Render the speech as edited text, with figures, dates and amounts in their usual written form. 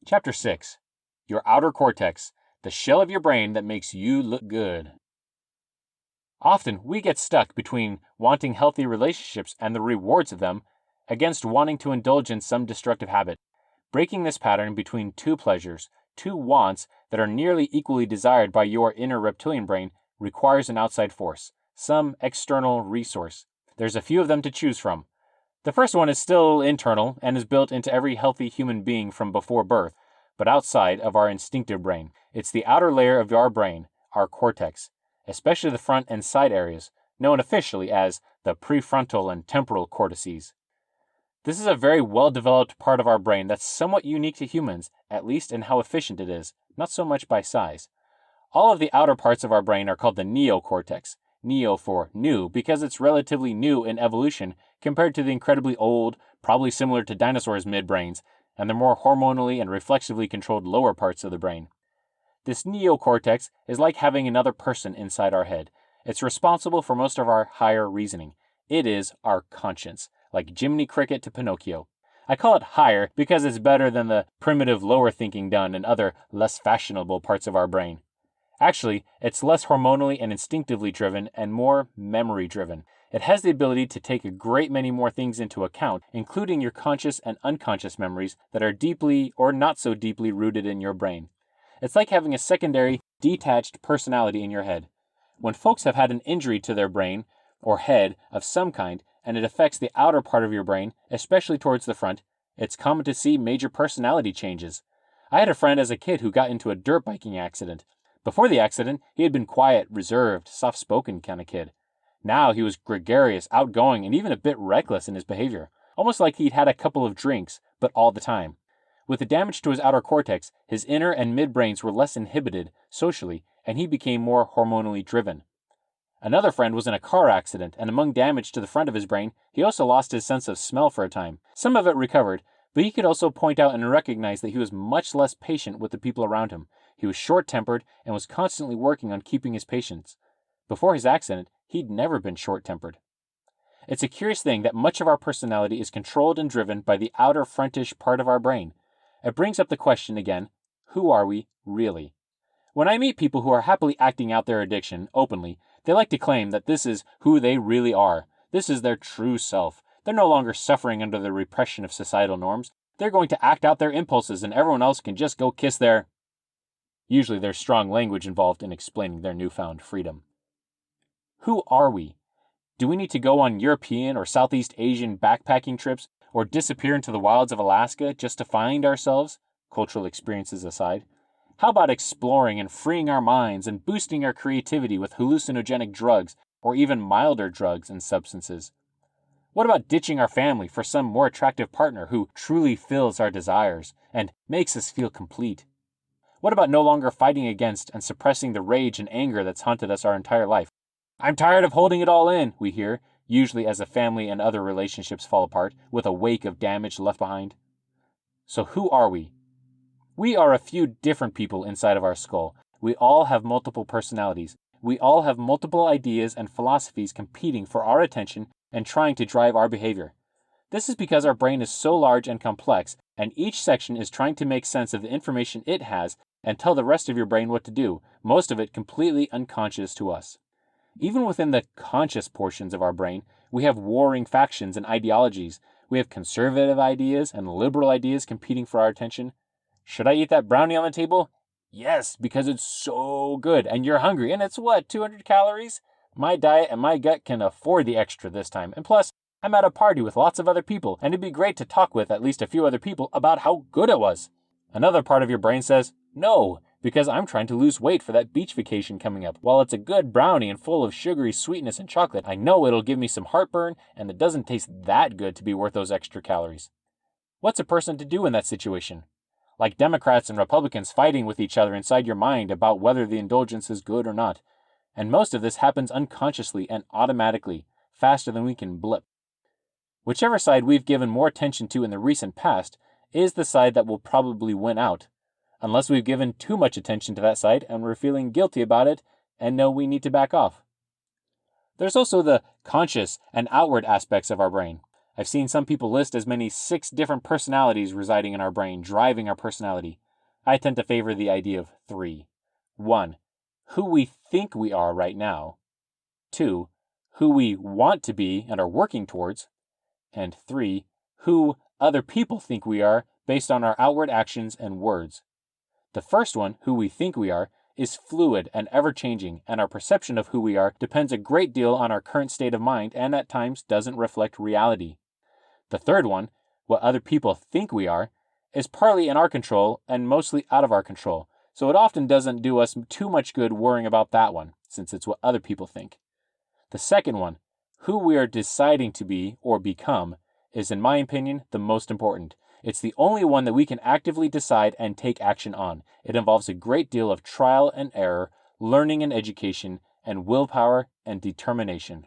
Chapter 6. Your outer cortex, the shell of your brain that makes you look good. Often, we get stuck between wanting healthy relationships and the rewards of them against wanting to indulge in some destructive habit. Breaking this pattern between two pleasures, two wants that are nearly equally desired by your inner reptilian brain requires an outside force, some external resource. There's a few of them to choose from. The first one is still internal and is built into every healthy human being from before birth, but outside of our instinctive brain. It's the outer layer of our brain, our cortex, especially the front and side areas, known officially as the prefrontal and temporal cortices. This is a very well-developed part of our brain that's somewhat unique to humans, at least in how efficient it is, not so much by size. All of the outer parts of our brain are called the neocortex. Neo for new, because it's relatively new in evolution compared to the incredibly old, probably similar to dinosaurs' midbrains, and the more hormonally and reflexively controlled lower parts of the brain. This neocortex is like having another person inside our head. It's responsible for most of our higher reasoning. It is our conscience, like Jiminy Cricket to Pinocchio. I call it higher because it's better than the primitive lower thinking done in other, less fashionable parts of our brain. Actually, it's less hormonally and instinctively driven and more memory driven. It has the ability to take a great many more things into account, including your conscious and unconscious memories that are deeply or not so deeply rooted in your brain. It's like having a secondary, detached personality in your head. When folks have had an injury to their brain or head of some kind, and it affects the outer part of your brain, especially towards the front, it's common to see major personality changes. I had a friend as a kid who got into a dirt biking accident. Before the accident, he had been quiet, reserved, soft-spoken kind of kid. Now he was gregarious, outgoing, and even a bit reckless in his behavior, almost like he'd had a couple of drinks, but all the time. With the damage to his outer cortex, his inner and midbrains were less inhibited socially, and he became more hormonally driven. Another friend was in a car accident, and among damage to the front of his brain, he also lost his sense of smell for a time. Some of it recovered, but he could also point out and recognize that he was much less patient with the people around him. He was short-tempered and was constantly working on keeping his patience. Before his accident, he'd never been short-tempered. It's a curious thing that much of our personality is controlled and driven by the outer frontish part of our brain. It brings up the question again, who are we really? When I meet people who are happily acting out their addiction openly, they like to claim that this is who they really are. This is their true self. They're no longer suffering under the repression of societal norms. They're going to act out their impulses and everyone else can just go kiss their... Usually there's strong language involved in explaining their newfound freedom. Who are we? Do we need to go on European or Southeast Asian backpacking trips or disappear into the wilds of Alaska just to find ourselves, cultural experiences aside? How about exploring and freeing our minds and boosting our creativity with hallucinogenic drugs or even milder drugs and substances? What about ditching our family for some more attractive partner who truly fills our desires and makes us feel complete? What about no longer fighting against and suppressing the rage and anger that's haunted us our entire life? I'm tired of holding it all in, we hear, usually as a family and other relationships fall apart, with a wake of damage left behind. So who are we? We are a few different people inside of our skull. We all have multiple personalities. We all have multiple ideas and philosophies competing for our attention and trying to drive our behavior. This is because our brain is so large and complex, and each section is trying to make sense of the information it has and tell the rest of your brain what to do, most of it completely unconscious to us. Even within the conscious portions of our brain, we have warring factions and ideologies. We have conservative ideas and liberal ideas competing for our attention. Should I eat that brownie on the table? Yes, because it's so good, and you're hungry, and it's 200 calories? My diet and my gut can afford the extra this time, and plus, I'm at a party with lots of other people, and it'd be great to talk with at least a few other people about how good it was. Another part of your brain says, no, because I'm trying to lose weight for that beach vacation coming up. While it's a good brownie and full of sugary sweetness and chocolate, I know it'll give me some heartburn, and it doesn't taste that good to be worth those extra calories. What's a person to do in that situation? Like Democrats and Republicans fighting with each other inside your mind about whether the indulgence is good or not. And most of this happens unconsciously and automatically, faster than we can blip. Whichever side we've given more attention to in the recent past is the side that will probably win out, unless we've given too much attention to that side and we're feeling guilty about it and know we need to back off. There's also the conscious and outward aspects of our brain. I've seen some people list as many 6 different personalities residing in our brain, driving our personality. I tend to favor the idea of 3. 1. Who we think we are right now. 2. Who we want to be and are working towards. And 3. Who other people think we are based on our outward actions and words. The first one, who we think we are, is fluid and ever-changing, and our perception of who we are depends a great deal on our current state of mind and at times doesn't reflect reality. The third one, what other people think we are, is partly in our control and mostly out of our control, so it often doesn't do us too much good worrying about that one, since it's what other people think. The second one, who we are deciding to be or become, is in my opinion the most important. It's the only one that we can actively decide and take action on. It involves a great deal of trial and error, learning and education, and willpower and determination.